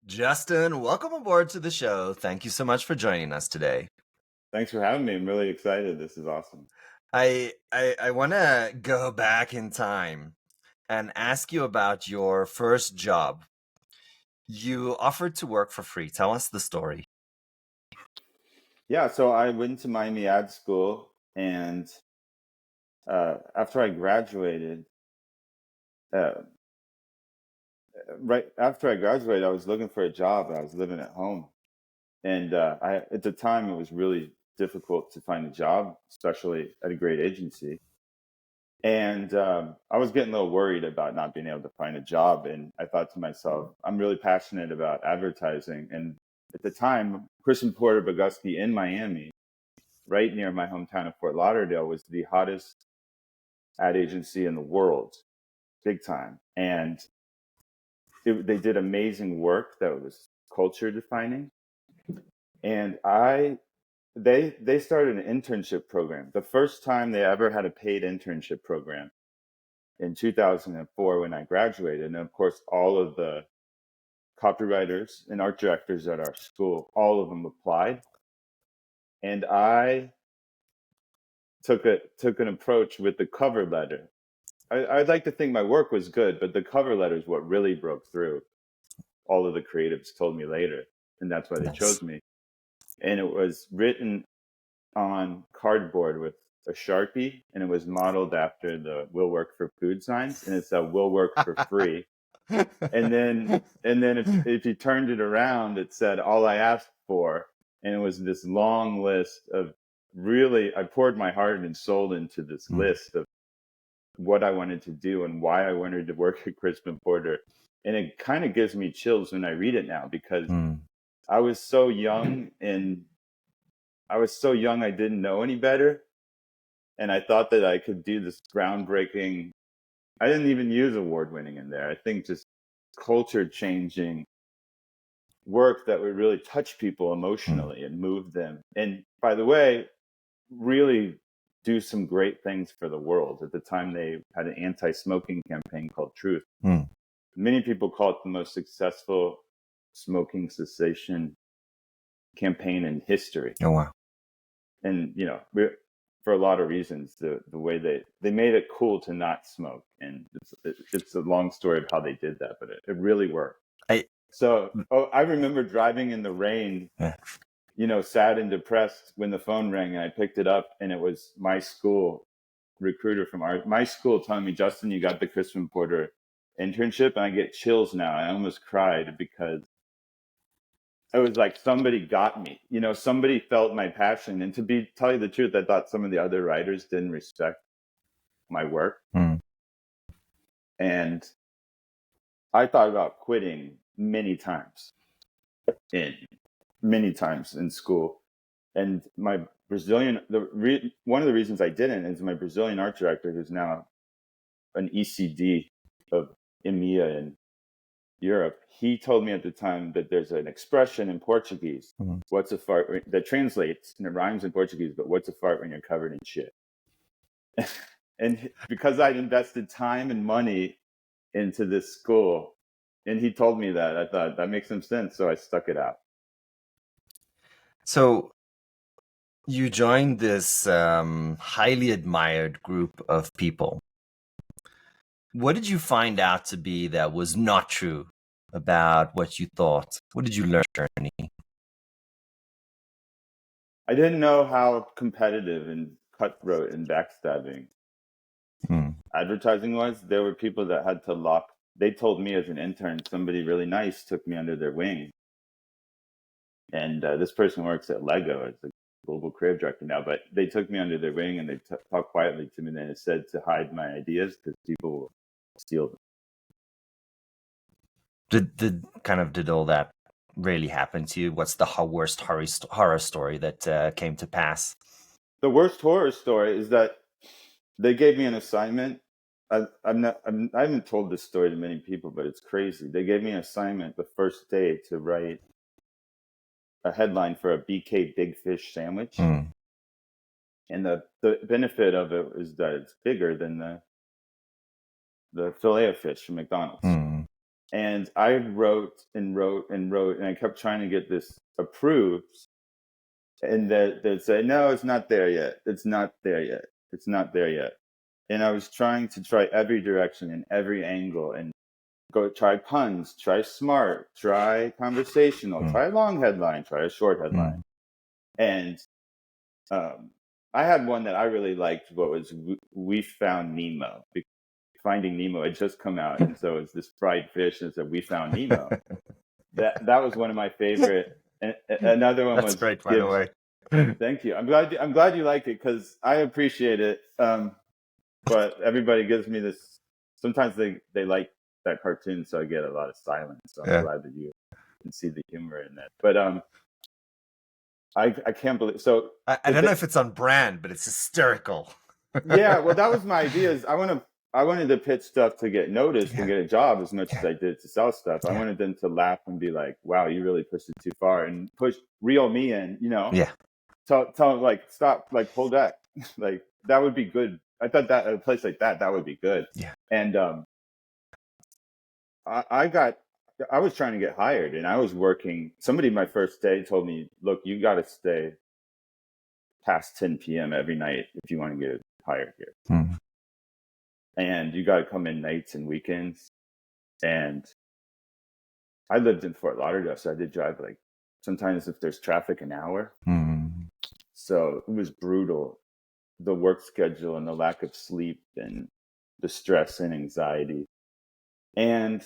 Justin, welcome aboard to the show. Thank you so much for joining us today. Thanks for having me. I'm really excited. This is awesome. I want to go back in time and ask you about your first job. You offered to work for free. Tell us the story. Yeah, so I went to Miami Ad School, and after I graduated, uh, right after I graduated, I was looking for a job. I was living at home, and at the time it was really difficult to find a job, especially at a great agency. And I was getting a little worried about not being able to find a job. And I thought to myself, I'm really passionate about advertising. And at the time, Christian Porter Bogusky in Miami, right near my hometown of Fort Lauderdale, was the hottest ad agency in the world, big time. And they did amazing work that was culture defining. And they started an internship program. The first time they ever had a paid internship program in 2004 when I graduated. And of course, all of the copywriters and art directors at our school, all of them applied. And I took an approach with the cover letter. I'd like to think my work was good, but the cover letter is what really broke through. All of the creatives told me later, and that's why they Nice. chose me. And it was written on cardboard with a Sharpie, and it was modeled after the "Will Work for Food" signs, and it said "Will Work for Free." And then if you turned it around, it said all I asked for, and it was this long list of really I poured my heart and soul into this Mm, list of what I wanted to do and why I wanted to work at Crispin Porter. And it kind of gives me chills when I read it now because mm, I was so young and I didn't know any better. And I thought that I could do this groundbreaking, I didn't even use award winning in there. I think just culture changing work that would really touch people mm, emotionally and move them. And by the way, really do some great things for the world. At the time, they had an anti smoking campaign called Truth. mm. Many people call it the most successful smoking cessation campaign in history. Oh, wow. And, for a lot of reasons, the way they made it cool to not smoke. And it's a long story of how they did that, but it really worked. I, So, I remember driving in the rain, yeah. sad and depressed when the phone rang and I picked it up and it was my school recruiter from my school telling me, Justin, you got the Crispin Porter internship. And I get chills now. I almost cried because it was like somebody got me, somebody felt my passion. And tell you the truth, I thought some of the other writers didn't respect my work. Mm. And I thought about quitting in many times in school. And my one of the reasons I didn't is my Brazilian art director, who's now an ECD of EMEA in Europe. He told me at the time that there's an expression in Portuguese, Mm. "What's a fart?" that translates and it rhymes in Portuguese, but what's a fart when you're covered in shit? And because I'd invested time and money into this school, and he told me that, I thought that makes some sense, so I stuck it out. So you joined this highly admired group of people. What did you find out to be that was not true about what you thought? What did you learn on your journey? I didn't know how competitive and cutthroat and backstabbing Mm, advertising was. There were people that had to lock. They told me as an intern, somebody really nice took me under their wing, and this person works at Lego as a global creative director now. But they took me under their wing and they talked quietly to me. And it said to hide my ideas because people will steal them. did all that really happen to you? What's the worst horror story that came to pass? The worst horror story is that they gave me an assignment. I haven't told this story to many people, but it's crazy. They gave me an assignment the first day to write a headline for a BK Big Fish sandwich. Mm, And the benefit of it is that it's bigger than the filet of fish from McDonald's. mm. And I wrote and wrote and wrote, and I kept trying to get this approved. And they'd say, no, it's not there yet. It's not there yet. It's not there yet. And I was trying to try every direction and every angle and go try puns, try smart, try conversational, try a long headline, try a short headline. And I had one that I really liked, what was We Found Nemo. Finding Nemo had just come out, and so it's this fried fish, and it said We Found Nemo. that was one of my favorite. And another one That's was great, by the way. Thank you. I'm glad you liked it, because I appreciate it. But everybody gives me this. Sometimes they like that cartoon, so I get a lot of silence. So I'm glad that you can see the humor in that. But I can't believe. So I don't know if it's on brand, but it's hysterical. Yeah, well, that was my idea. Is I wanted to pitch stuff to get noticed and get a job as much as I did to sell stuff. I wanted them to laugh and be like, "Wow, you really pushed it too far," and reel me in. Yeah. Tell them, like, stop, like, pull back. Like, that would be good. I thought that a place like that would be good. Yeah. And I was trying to get hired, and I was working. Somebody my first day told me, "Look, you got to stay past 10 p.m. every night if you want to get hired here." And you got to come in nights and weekends. And I lived in Fort Lauderdale, so I did drive, like, sometimes if there's traffic, an hour. So it was brutal. The work schedule and the lack of sleep and the stress and anxiety. And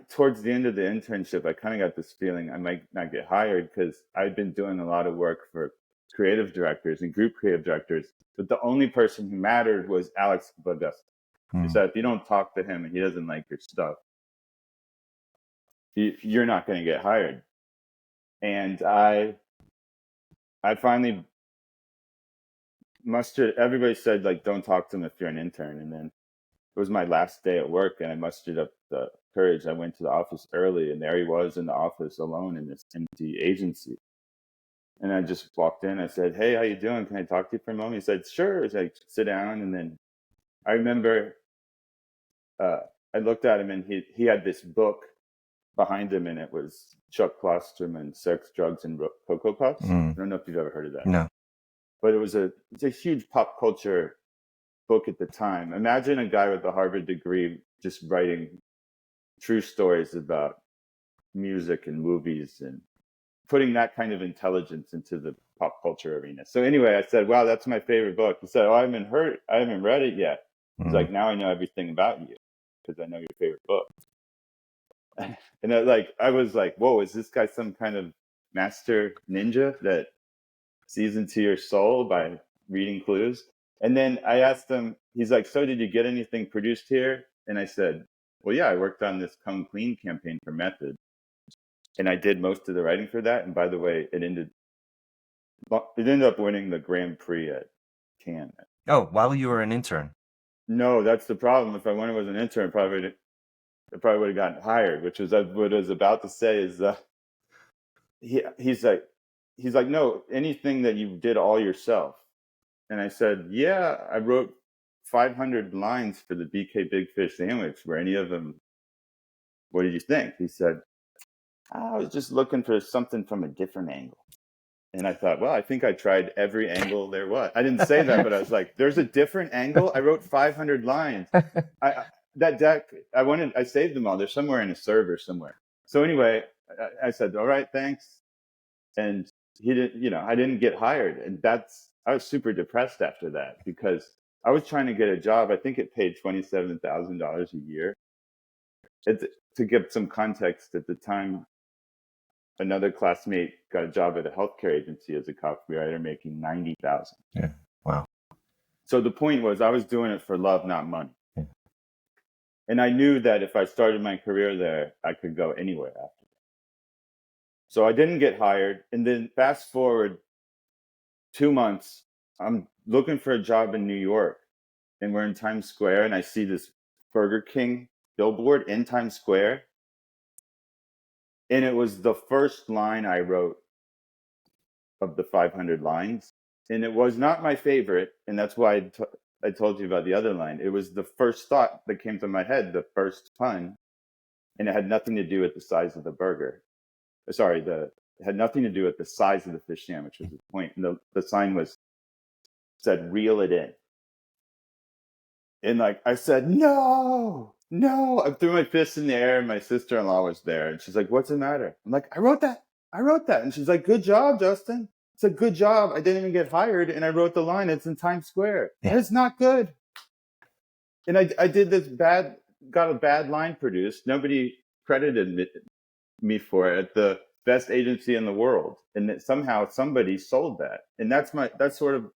towards the end of the internship, I kind of got this feeling I might not get hired, because I'd been doing a lot of work for creative directors and group creative directors, but the only person who mattered was Alex Bagusta. He said, if you don't talk to him and he doesn't like your stuff, you're not going to get hired. And I finally mustered. Everybody said, like, don't talk to him if you're an intern. And then it was my last day at work, and I mustered up the courage. I went to the office early, and there he was in the office alone in this empty agency. And I just walked in. I said, "Hey, how you doing? Can I talk to you for a moment?" He said, "Sure." He's like, "Sit down." And then I remember I looked at him, and he had this book behind him, and it was Chuck Klosterman's Sex, Drugs, and Cocoa Puffs. I don't know if you've ever heard of that. No. But it's a huge pop culture book at the time. Imagine a guy with a Harvard degree just writing true stories about music and movies and putting that kind of intelligence into the pop culture arena. So anyway, I said, "Wow, that's my favorite book." He said, "Oh, I haven't read it yet." He's like, "Now I know everything about you because I know your favorite book." And I was like, "Whoa, is this guy some kind of master ninja that sees into your soul by reading clues?" And then I asked him, he's like, "So did you get anything produced here?" And I said, "Well, yeah, I worked on this Come Clean campaign for Method. And I did most of the writing for that. And by the way, it ended up winning the Grand Prix at Cannes." Oh, while you were an intern? No, that's the problem. If I went as an intern, I probably would have gotten hired, which was what I was about to say. Is he's like, "No, anything that you did all yourself." And I said, "Yeah, I wrote 500 lines for the BK Big Fish sandwich. Were any of them? What did you think?" He said, "I was just looking for something from a different angle." And I thought, well, I think I tried every angle there was. I didn't say that, but I was like, "There's a different angle." I wrote 500 lines. That deck, I saved them all. They're somewhere in a server somewhere. So anyway, I said, "All right, thanks." And he didn't, I didn't get hired. And I was super depressed after that, because I was trying to get a job. I think it paid $27,000 a year. To give some context, at the time, another classmate got a job at a healthcare agency as a copywriter, making $90,000. Yeah. Wow. So the point was, I was doing it for love, not money. Yeah. And I knew that if I started my career there, I could go anywhere after that. So I didn't get hired. And then fast forward 2 months, I'm looking for a job in New York, and we're in Times Square, and I see this Burger King billboard in Times Square. And it was the first line I wrote of the 500 lines. And it was not my favorite. And that's why I told you about the other line. It was the first thought that came to my head, the first pun. and it had nothing to do with the size of the burger. Sorry, it had nothing to do with the size of the fish sandwich was the point. And the sign said, "Reel it in." And like I said, no, no. I threw my fist in the air, and my sister-in-law was there, and she's like, "What's the matter?" I'm like, I wrote that. And she's like, "Good job, Justin." It's a good job. I didn't even get hired, and I wrote the line. It's in Times Square. Yeah. It's not good. And I did this got a bad line produced. Nobody credited me for it at the best agency in the world, and that somehow somebody sold that. And that's sort of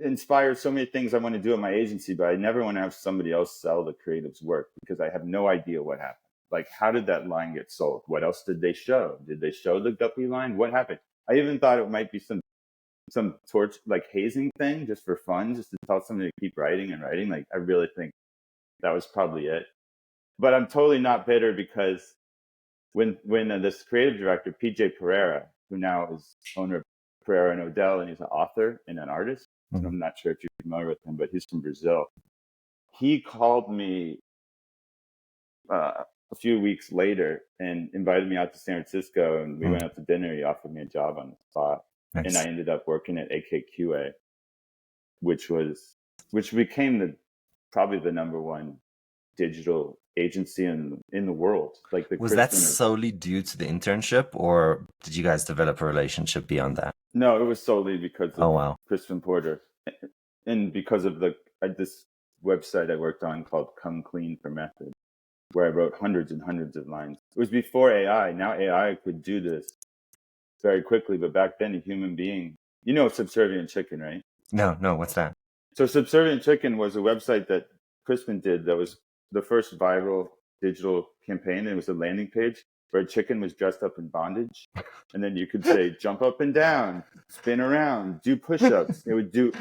inspires so many things I want to do at my agency, but I never want to have somebody else sell the creative's work because I have no idea what happened. Like, how did that line get sold? What else did they show? Did they show the guppy line? What happened? I even thought it might be some torch, like hazing thing, just for fun, just to tell somebody to keep writing and writing. Like, I really think that was probably it. But I'm totally not bitter because when this creative director, PJ Pereira, who now is owner of Pereira and Odell, and he's an author and an artist. Mm-hmm. I'm not sure if you're familiar with him, but he's from Brazil. He called me a few weeks later and invited me out to San Francisco, and we went out to dinner. He offered me a job on the spot. Nice. And I ended up working at AKQA, which became probably the number one digital agency in the world. Like, was that solely due to the internship, or did you guys develop a relationship beyond that? No, it was solely because of Crispin Porter, and because of this website I worked on called Come Clean for Method, where I wrote hundreds and hundreds of lines. It was before AI. Now AI could do this very quickly, but back then a human being, you know, Subservient Chicken, right? No, what's that? So Subservient Chicken was a website that Crispin did that was the first viral digital campaign. It was a landing page where a chicken was dressed up in bondage. And then you could say, jump up and down, spin around, do push-ups. It would do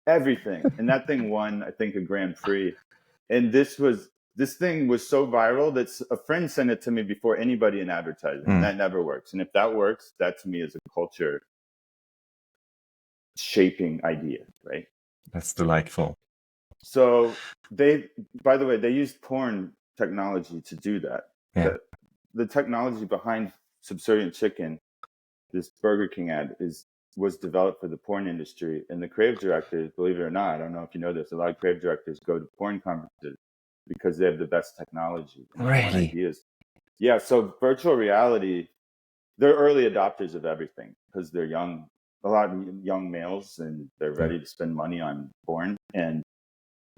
everything. And that thing won, I think, a Grand Prix. And this thing was so viral that a friend sent it to me before anybody in advertising. And that never works. And if that works, that to me is a culture shaping idea, right? That's delightful. So by the way, they used porn technology to do that. Yeah. The technology behind Subservient Chicken, this Burger King ad, was developed for the porn industry. And the creative directors, believe it or not, I don't know if you know this, a lot of creative directors go to porn conferences because they have the best technology. Really? Ideas. Yeah. So virtual reality, they're early adopters of everything because they're young, a lot of young males, and they're ready to spend money on porn. And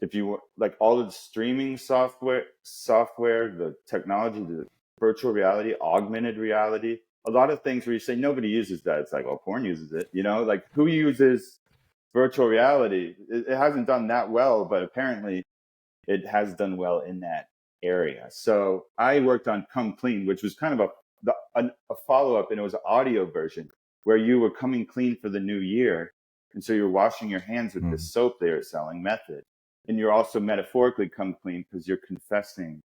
if you like all of the streaming software, the technology, the virtual reality, augmented reality, a lot of things where you say nobody uses that. It's like, well, porn uses it, you know, like who uses virtual reality? It hasn't done that well, but apparently it has done well in that area. So I worked on Come Clean, which was kind of a follow-up, and it was an audio version where you were coming clean for the new year. And so you're washing your hands with this soap they were selling, Method. And you're also metaphorically come clean because you're confessing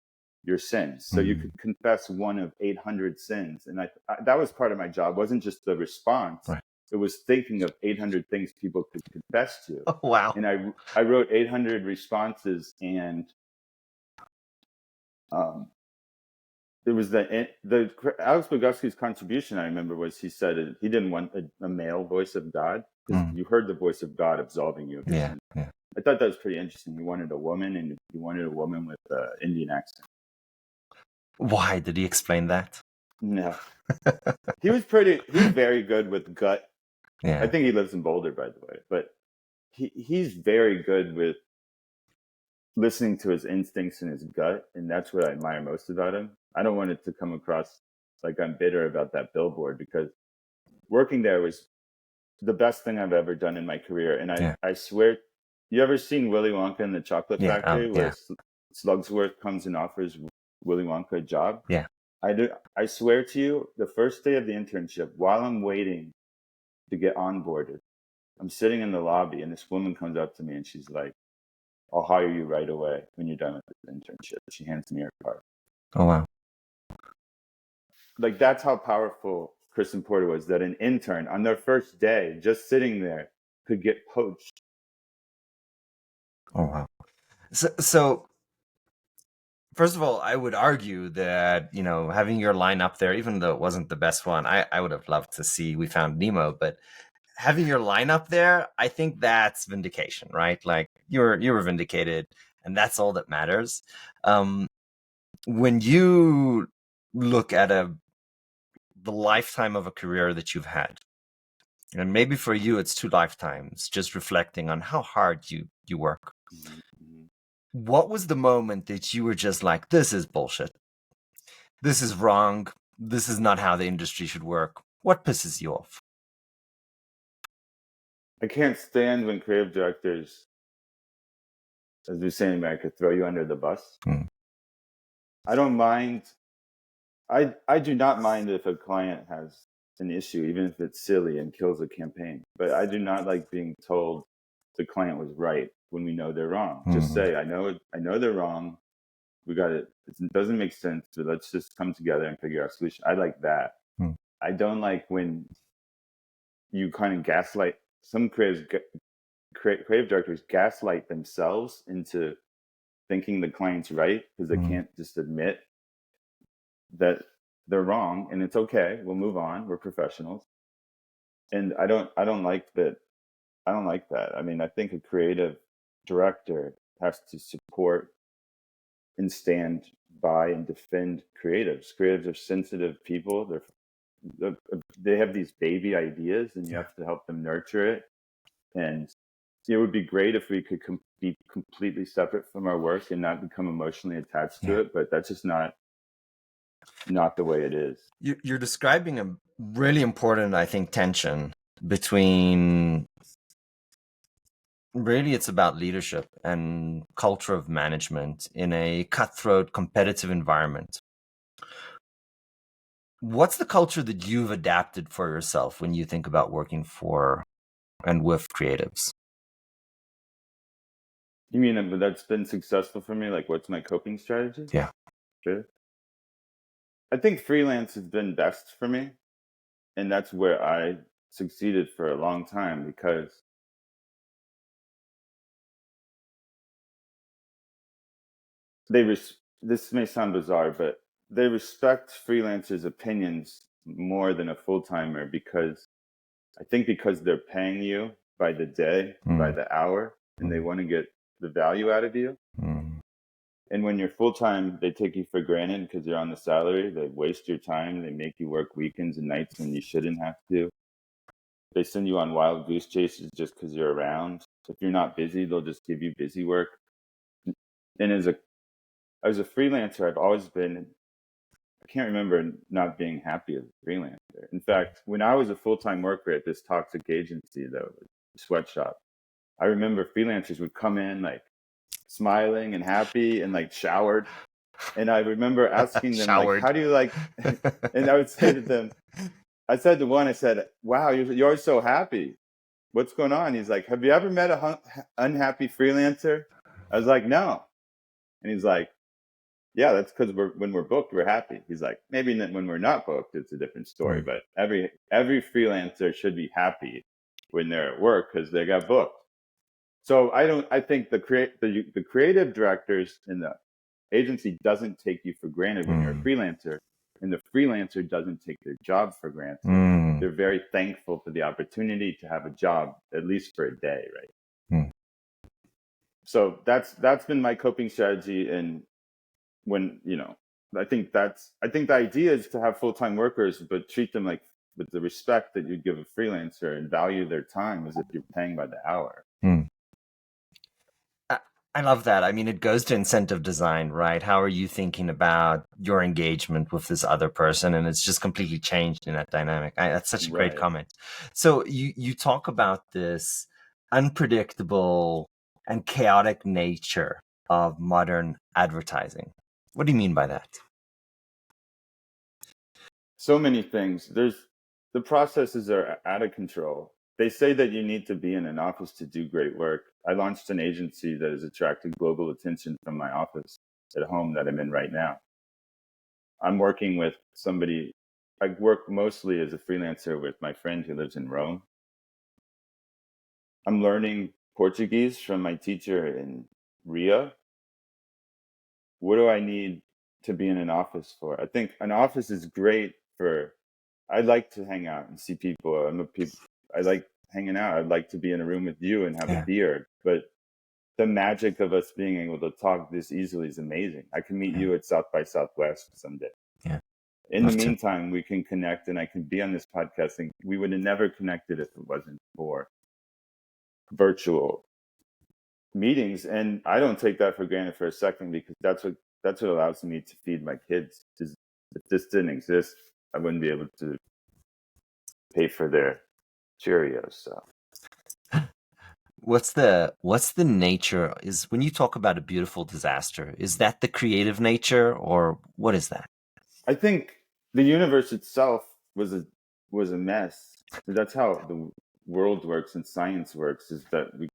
your sins. So you could confess one of 800 sins. And I that was part of my job. It wasn't just the response. Right. It was thinking of 800 things people could confess to. Oh, wow. And I wrote 800 responses, and it was the Alex Bogusky's contribution, I remember, was he said he didn't want a male voice of God because you heard the voice of God absolving you of your sin. Yeah. I thought that was pretty interesting. He wanted a woman, and he wanted a woman with an Indian accent. Why? Did he explain that? No. He was very good with gut. Yeah. I think he lives in Boulder, by the way, but he's very good with listening to his instincts and his gut, and that's what I admire most about him. I don't want it to come across like I'm bitter about that billboard, because working there was the best thing I've ever done in my career. And I swear, you ever seen Willy Wonka and the Chocolate Factory, where Slugsworth comes and offers Willy Wonka a job? Yeah. I swear to you, the first day of the internship, while I'm waiting to get onboarded, I'm sitting in the lobby, and this woman comes up to me and she's like, "I'll hire you right away when you're done with this internship." She hands me her card. Oh, wow. Like, that's how powerful Kristen Porter was, that an intern on their first day, just sitting there, could get poached. Oh, wow. So First of all, I would argue that, having your line up there, even though it wasn't the best one, I would have loved to see We Found Nemo, but having your line up there, I think that's vindication, right? Like you were vindicated, and that's all that matters. When you look at the lifetime of a career that you've had, and maybe for you it's 2 lifetimes, just reflecting on how hard you work. Mm-hmm. What was the moment that you were just like, this is bullshit? This is wrong. This is not how the industry should work. What pisses you off? I can't stand when creative directors, as we say in America, throw you under the bus. I don't mind. I do not mind if a client has an issue, even if it's silly and kills a campaign. But I do not like being told the client was right when we know they're wrong. Just say, I know they're wrong. We got it. It doesn't make sense, but let's just come together and figure out a solution. I like that. I don't like when you kind of gaslight. Some creative directors gaslight themselves into thinking the client's right because they can't just admit that they're wrong, and it's okay. We'll move on. We're professionals. And I don't like that. I don't like that. I mean, I think a creative director has to support and stand by and defend creatives. Creatives are sensitive people. They have these baby ideas, and you have to help them nurture it. And it would be great if we could be completely separate from our work and not become emotionally attached to it. But that's just not the way it is. You're describing a really important, I think, tension between, really it's about leadership and culture of management in a cutthroat competitive environment. What's the culture that you've adapted for yourself when you think about working for and with creatives? You mean that's been successful for me? Like, what's my coping strategy? Yeah. Sure. I think freelance has been best for me. And that's where I succeeded for a long time because this may sound bizarre, but they respect freelancers' opinions more than a full timer because I think because they're paying you by the day, by the hour, and they want to get the value out of you. And when you're full time, they take you for granted because you're on the salary. They waste your time. They make you work weekends and nights when you shouldn't have to. They send you on wild goose chases just because you're around. If you're not busy, they'll just give you busy work. And as a freelancer, I've always been, I can't remember not being happy as a freelancer. In fact, when I was a full-time worker at this toxic agency, the sweatshop, I remember freelancers would come in like smiling and happy and like showered. And I remember asking them, like, how do you like, and I would say to them, I said to one, I said, wow, you're so happy. What's going on? He's like, have you ever met a unhappy freelancer? I was like, no. And he's like, yeah, that's because when we're booked, we're happy. He's like, maybe when we're not booked, it's a different story. But every freelancer should be happy when they're at work because they got booked. So I think the creative directors in the agency doesn't take you for granted when you're a freelancer, and the freelancer doesn't take their job for granted. They're very thankful for the opportunity to have a job, at least for a day, right? So that's been my coping strategy. And when I think the idea is to have full-time workers, but treat them like with the respect that you'd give a freelancer and value their time as if you're paying by the hour. I love that. I mean, it goes to incentive design, right? How are you thinking about your engagement with this other person? And it's just completely changed in that dynamic. That's such a great comment. So you talk about this unpredictable and chaotic nature of modern advertising. What do you mean by that? So many things. The processes are out of control. They say that you need to be in an office to do great work. I launched an agency that has attracted global attention from my office at home that I'm in right now. I'm working with somebody. I work mostly as a freelancer with my friend who lives in Rome. I'm learning Portuguese from my teacher in Rio. what do I need to be in an office for? I think an office is great for. I like to hang out and see people. I like hanging out. I'd like to be in a room with you and have a Yeah. beer. But the magic of us being able to talk this easily is amazing. I can meet Yeah. you at South by Southwest someday. Yeah. In the Love to. meantime, we can connect and I can be on this podcast. And we would have never connected if it wasn't for virtual meetings. And I don't take that for granted for a second, because that's what allows me to feed my kids. If this didn't exist, I wouldn't be able to pay for their Cheerios. So What's the nature, is when you talk about a beautiful disaster, is that the creative nature, or what is that? I think the universe itself was a mess. That's how the world works and science works, is that we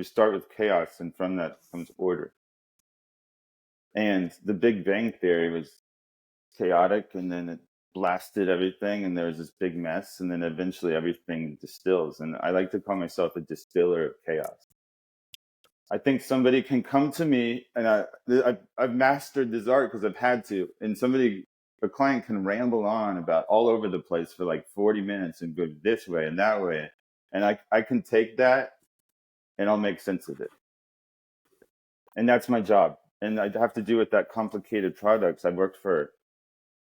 start with chaos, and from that comes order. And the Big Bang Theory was chaotic, and then it blasted everything, and there was this big mess, and then eventually everything distills. And I like to call myself a distiller of chaos. I think somebody can come to me, and I've mastered this art because I've had to. And a client can ramble on about all over the place for like 40 minutes and go this way and that way, and I can take that and I'll make sense of it. And that's my job. And I have to do with that complicated products. I've worked for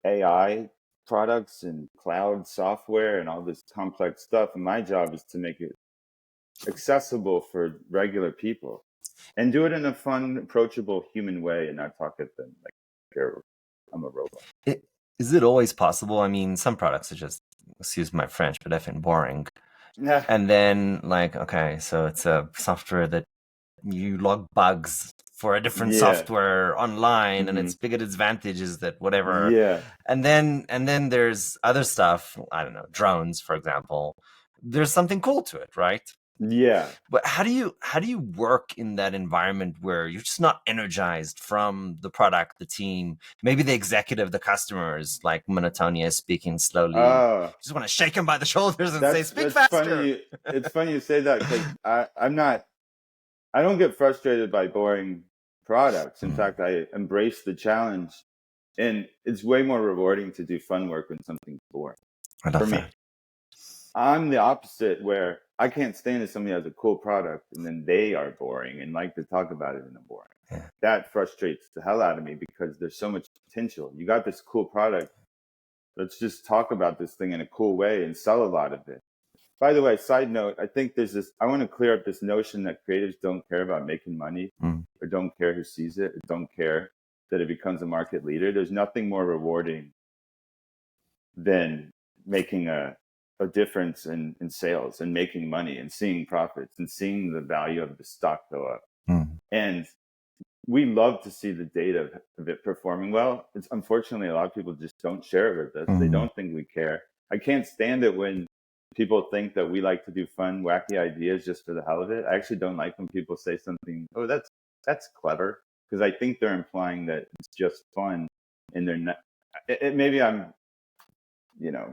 AI products and cloud software and all this complex stuff, and my job is to make it accessible for regular people, and do it in a fun, approachable, human way, and not talk at them like I'm a robot. Is it always possible? I mean, some products are just, excuse my French, but effing boring. Yeah. And then, like, okay, so it's a software that you log bugs for a different Yeah. software online, and Hmm. its biggest advantage is that whatever. Yeah. And then there's other stuff. I don't know, drones, for example. There's something cool to it, right? Yeah. But how do you work in that environment where you're just not energized from the product, the team, maybe the executive, the customers, like monotonia, speaking slowly? You Uh just want to shake him by the shoulders and say, "Speak that's faster." funny. It's funny you say that, because I don't get frustrated by boring products. In Mm, fact, I embrace the challenge, and it's way more rewarding to do fun work when something's boring I for love me. that. I'm the opposite, where I can't stand if somebody has a cool product and then they are boring and like to talk about it in a boring. Yeah. That frustrates the hell out of me, because there's so much potential. You got this cool product. Let's just talk about this thing in a cool way and sell a lot of it. By the way, side note, I think I want to clear up this notion that creatives don't care about making money, Mm, or don't care who sees it, or don't care that it becomes a market leader. There's nothing more rewarding than making a difference in sales, and making money, and seeing profits, and seeing the value of the stock go up. mm, And we love to see the data of it performing well. It's unfortunately, a lot of people just don't share it with us. They mm, don't think we care. I can't stand it when people think that we like to do fun, wacky ideas just for the hell of it. I actually don't like when people say something, "Oh, that's clever," because I think they're implying that it's just fun, and they're not. Maybe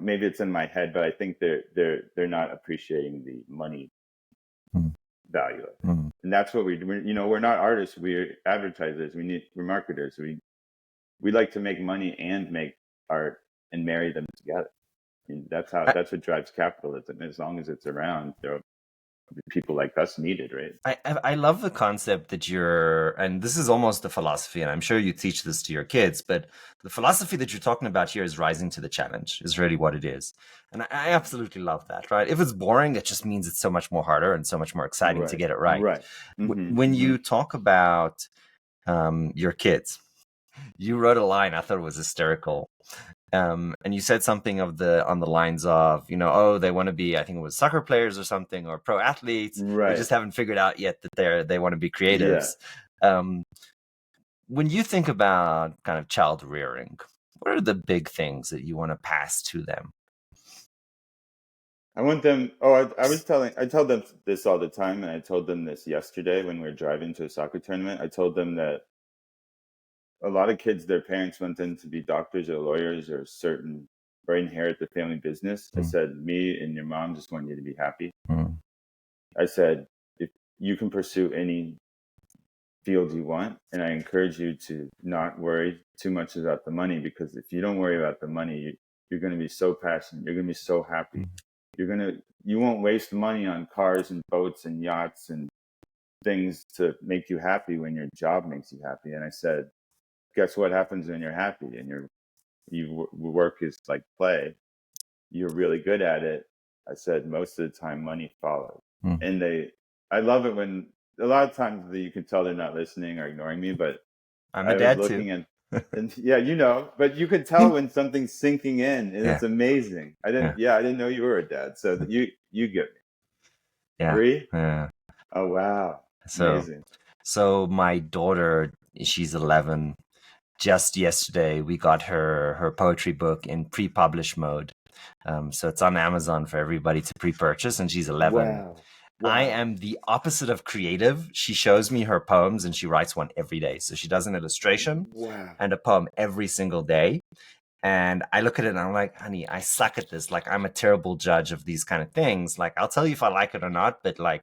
maybe it's in my head, but I think they're not appreciating the money mm, value of it. mm. And that's what we do. We're not artists. We're advertisers. We're marketers. We like to make money and make art and marry them together. And that's what drives capitalism. As long as it's around, there will be people like us needed, right? I love the concept that and this is almost a philosophy, and I'm sure you teach this to your kids, but the philosophy that you're talking about here is rising to the challenge, is really what it is. And I absolutely love that, right? If it's boring, it just means it's so much more harder and so much more exciting to Right. get it right. Right. Hmm. When Hmm. you talk about your kids, you wrote a line I thought was hysterical. And you said something on the lines of, oh, they want to be, I think it was soccer players or something, or pro athletes. They Right. just haven't figured out yet that they want to be Yeah. creatives. Um, when you think about kind of child rearing, what are the big things that you want to pass to them? I want them. I tell them this all the time, and I told them this yesterday when we were driving to a soccer tournament. I told them that a lot of kids, their parents want them to be doctors or lawyers or inherit the family business. I Mm, said, me and your mom just want you to be happy. mm, I said, if you can pursue any field you want. And I encourage you to not worry too much about the money, because if you don't worry about the money, you're going to be so passionate. You're going to be so happy. You won't waste money on cars and boats and yachts and things to make you happy when your job makes you happy. And I said, guess what happens when you're happy and work is like play. You're really good at it. I said, most of the time money follows. And I love it when a lot of times you can tell they're not listening or ignoring me, but I'm a I was dad too. looking and yeah, but you could tell when something's sinking in, and it's amazing. I didn't know you were a dad. So you get me. Yeah. 3? Yeah. Oh, wow. Amazing. So my daughter, she's 11. Just yesterday, we got her poetry book in pre-publish mode. So it's on Amazon for everybody to pre-purchase, and she's 11. Wow. I am the opposite of creative. She shows me her poems and she writes one every day. So she does an illustration and a poem every single day. And I look at it and I'm like, honey, I suck at this. Like, I'm a terrible judge of these kind of things. Like, I'll tell you if I like it or not, but like,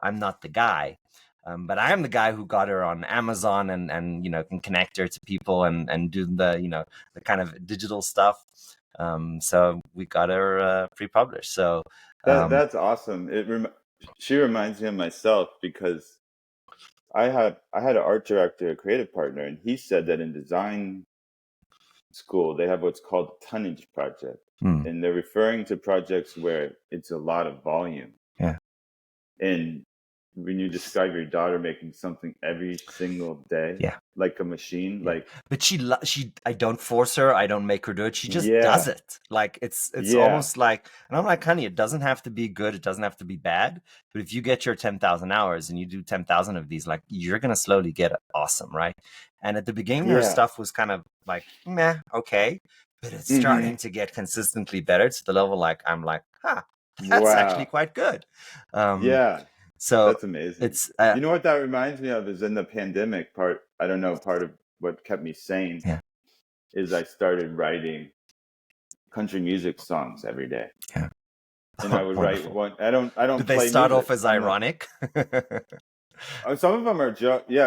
I'm not the guy. But I am the guy who got her on Amazon and can connect her to people and do the the kind of digital stuff. So we got her pre-published. So That's awesome. She reminds me of myself, because I had an art director, a creative partner, and he said that in design school they have what's called tonnage project, and they're referring to projects where it's a lot of volume. Yeah. And when you describe your daughter making something every single day, like a machine, like, but she I don't force her, I don't make her do it, she just does it. Like it's almost like, and I'm like, honey, it doesn't have to be good, it doesn't have to be bad, but if you get your 10,000 hours and you do 10,000 of these, like, you're gonna slowly get awesome, right? And at the beginning her stuff was kind of like meh, okay, but it's starting to get consistently better to the level like I'm like, that's actually quite good. So that's amazing. it's you know what that reminds me of is in the pandemic part. I don't know, part of what kept me sane is I started writing country music songs every day. And I would write one. I don't Did they play start music. off as ironic? Some of them are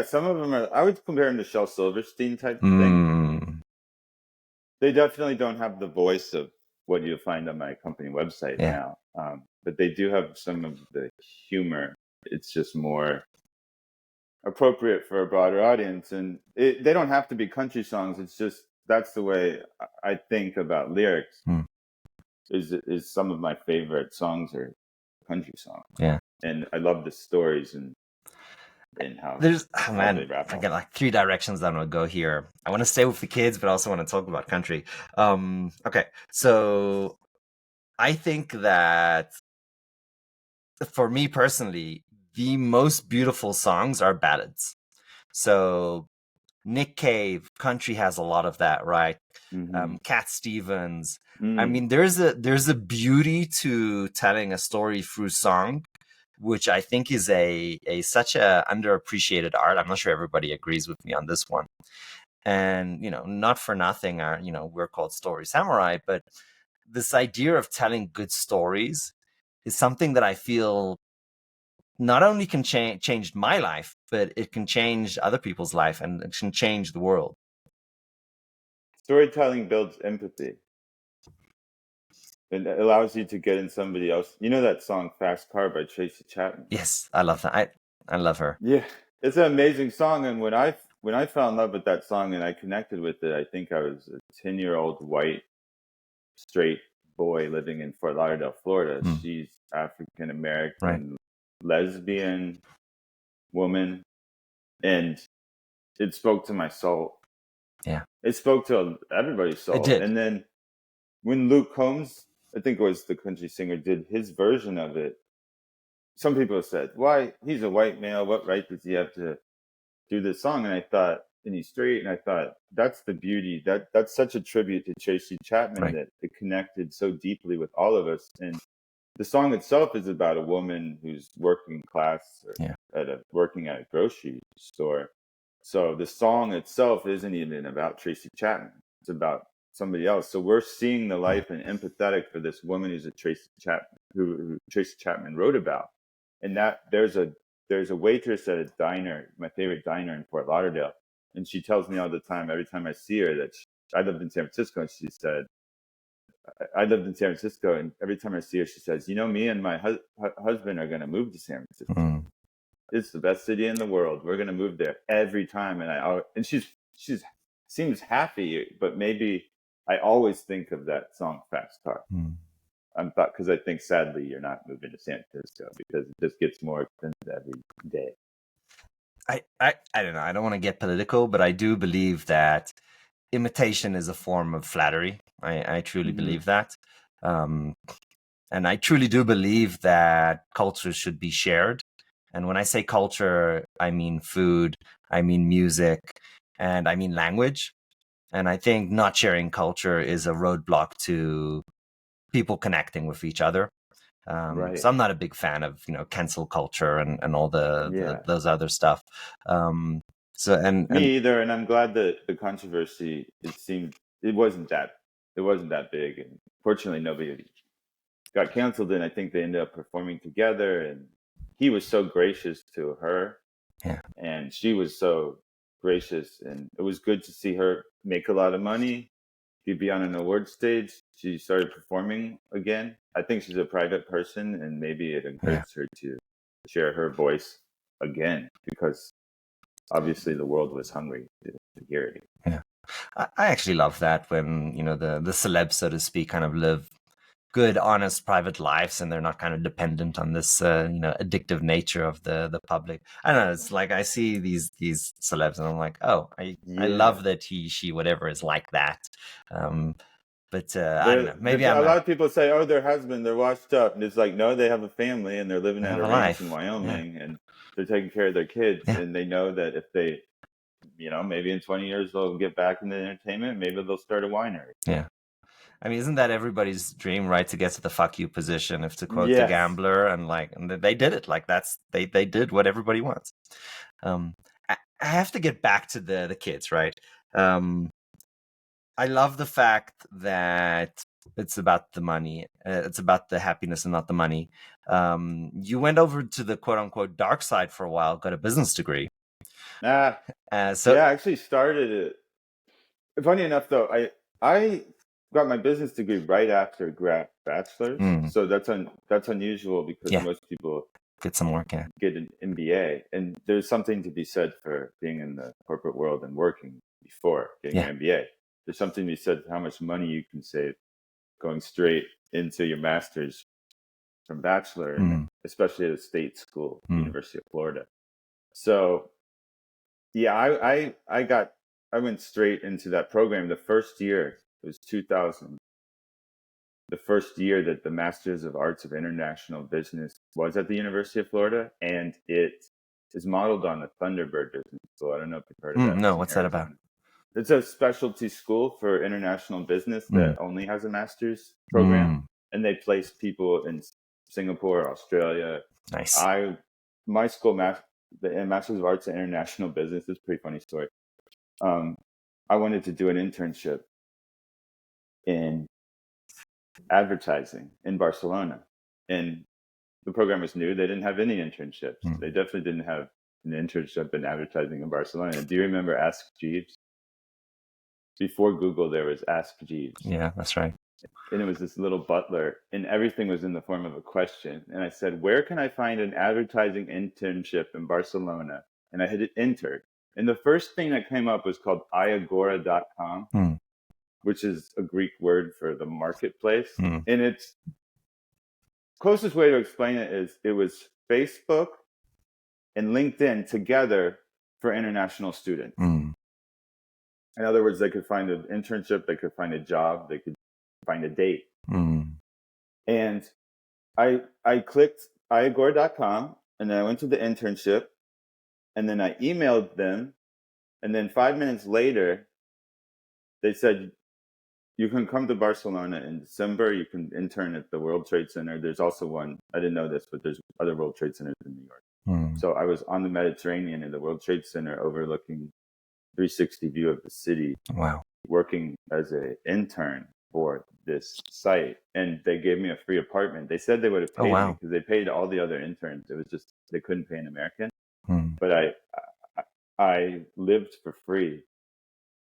some of them are, I would compare them to Shel Silverstein type thing. They definitely don't have the voice of what you'll find on my company website now. But they do have some of the humor. It's just more appropriate for a broader audience. And they don't have to be country songs. It's just, that's the way I think about lyrics. Is some of my favorite songs are country songs. And I love the stories and how there's they wrap I up. get like 3 directions that I'm gonna go here. I want to stay with the kids, but I also want to talk about country. Okay, so I think that for me personally, the most beautiful songs are ballads. So Nick Cave, country has a lot of that, right? Cat Stevens. I mean, there's a beauty to telling a story through song, which I think is a such a underappreciated art. I'm not sure everybody agrees with me on this one. And not for nothing, we're called Story Samurai, but this idea of telling good stories is something that I feel not only can change my life, but it can change other people's life and it can change the world. Storytelling builds empathy. It allows you to get in somebody else. You know that song "Fast Car" by Tracy Chapman? Yes, I love that. I love her. Yeah, it's an amazing song. And when I fell in love with that song and I connected with it, I think I was a 10-year-old white straight boy living in Fort Lauderdale, Florida. She's African American, lesbian woman, and it spoke to my soul. It spoke to everybody's soul. It did. And then when Luke Combs, I think it was the country singer, did his version of it, some people said, why, he's a white male, what right does he have to do this song? And I thought, and he's straight, and I thought, that's the beauty, that's such a tribute to Tracy Chapman, that it connected so deeply with all of us. And the song itself is about a woman who's working class or working at a grocery store. So the song itself isn't even about Tracy Chapman. It's about somebody else. So we're seeing the life and empathetic for this woman who's who Tracy Chapman wrote about. And that there's a there's a waitress at a diner, my favorite diner in Fort Lauderdale, and she tells me all the time, every time I see her, that I lived in San Francisco, and she said, I lived in San Francisco, and every time I see her, she says, me and my husband are going to move to San Francisco. Mm. It's the best city in the world. We're going to move there every time. And she's seems happy, but maybe I always think of that song Fast Car. Mm. Because I think sadly you're not moving to San Francisco because it just gets more expensive every day. I don't know. I don't want to get political, but I do believe that imitation is a form of flattery. I truly believe that. And I truly do believe that cultures should be shared. And when I say culture, I mean food, I mean music, and I mean language. And I think not sharing culture is a roadblock to people connecting with each other. Right. So I'm not a big fan of cancel culture and all those other stuff. Me either, and I'm glad that the controversy, it wasn't that big, and fortunately nobody got canceled, and I think they ended up performing together, and he was so gracious to her, and she was so gracious, and it was good to see her make a lot of money. She'd be on an award stage. She started performing again. I think she's a private person, and maybe it encouraged her to share her voice again, because obviously the world was hungry to hear it. Yeah, I actually love that when the celebs, so to speak, kind of live good, honest, private lives, and they're not kind of dependent on this addictive nature of the public. I don't know. It's like I see these celebs, and I'm like, oh, I love that he, she, whatever is like that. But I don't know. Maybe a lot of people say, "Oh, their husband, they're washed up," and it's like, no, they have a family and they're living at a ranch in Wyoming, and they're taking care of their kids, and they know that if they, maybe in 20 years they'll get back into entertainment, maybe they'll start a winery. Yeah. I mean, isn't that everybody's dream, right? To get to the fuck you position, if to quote The Gambler, and they did it. Like they did what everybody wants. I have to get back to the kids, right? I love the fact that it's about the money. It's about the happiness and not the money. You went over to the quote unquote dark side for a while, got a business degree. I actually started it. Funny enough, though, I got my business degree right after bachelor's, so that's unusual because most people get some work, get an MBA, and there's something to be said for being in the corporate world and working before getting an MBA. There's something to be said for how much money you can save going straight into your master's from bachelor, especially at a state school, University of Florida. So, yeah, I went straight into that program. The first year, it was 2000. The first year that the Masters of Arts of International Business was at the University of Florida, and it is modeled on the Thunderbird Business School. I don't know if you've heard of that. No, what's that about? It's a specialty school for international business that only has a master's program, and they place people in Singapore, Australia. Nice. My school, the Masters of Arts in International Business, is a pretty funny story. I wanted to do an internship in advertising in Barcelona, and the program was new. They didn't have any internships. They definitely didn't have an internship in advertising in Barcelona. Do you remember Ask Jeeves? Before Google, there was Ask Jeeves. Yeah, that's right. And it was this little butler, and everything was in the form of a question. And I said, where can I find an advertising internship in Barcelona? And I hit enter. And the first thing that came up was called iagora.com, which is a Greek word for the marketplace. And its closest way to explain it is it was Facebook and LinkedIn together for international students. In other words, they could find an internship, they could find a job, they could find a date. And I clicked iagora.com, and then I went to the internship, and then I emailed them, and then 5 minutes later, they said, you can come to Barcelona in December. You can intern at the World Trade Center. There's also one, I didn't know this, but there's other World Trade Centers in New York. So I was on the Mediterranean in the World Trade Center overlooking 360 view of the city. Wow. Working as an intern for this site, and they gave me a free apartment. They said they would have Oh, paid me wow. because they paid all the other interns. It was just they couldn't pay an American. Hmm. But I lived for free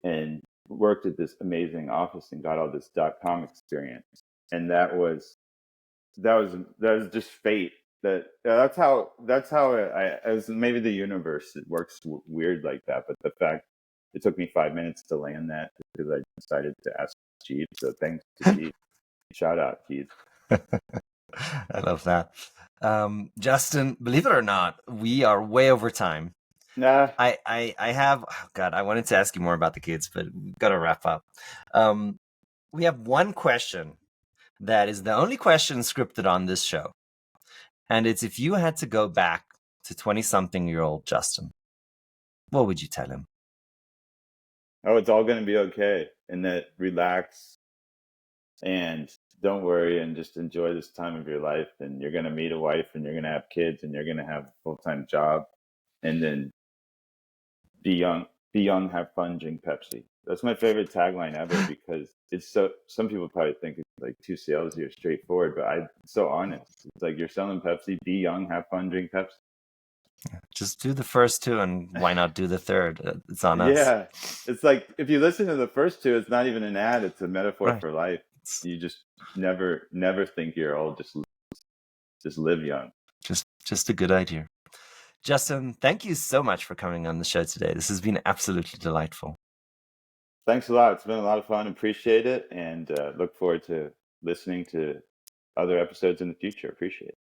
and worked at this amazing office and got all this .com experience, and that was just fate. That's how as maybe the universe, it works weird like that. But the fact it took me 5 minutes to land that because I decided to ask Jeeves. So thanks to Jeeves. Shout out Jeeves. I love that. Justin, believe it or not, we are way over time. Nah. I have, oh God, I wanted to ask you more about the kids, but we've got to wrap up. We have one question that is the only question scripted on this show. And it's, if you had to go back to 20-something-year-old Justin, what would you tell him? Oh, it's all going to be okay. And that relax and don't worry and just enjoy this time of your life. And you're going to meet a wife and you're going to have kids and you're going to have a full-time job. And then be young, have fun, drink Pepsi. That's my favorite tagline ever because it's so. Some people probably think it's like too salesy or straightforward, but it's so honest. It's like you're selling Pepsi. Be young, have fun, drink Pepsi. Just do the first two, and why not do the third? It's on us. Yeah, it's like if you listen to the first two, it's not even an ad; it's a metaphor Right. for life. You just never think you're old. Just live young. Just a good idea. Justin, thank you so much for coming on the show today. This has been absolutely delightful. Thanks a lot. It's been a lot of fun. Appreciate it, and look forward to listening to other episodes in the future. Appreciate it.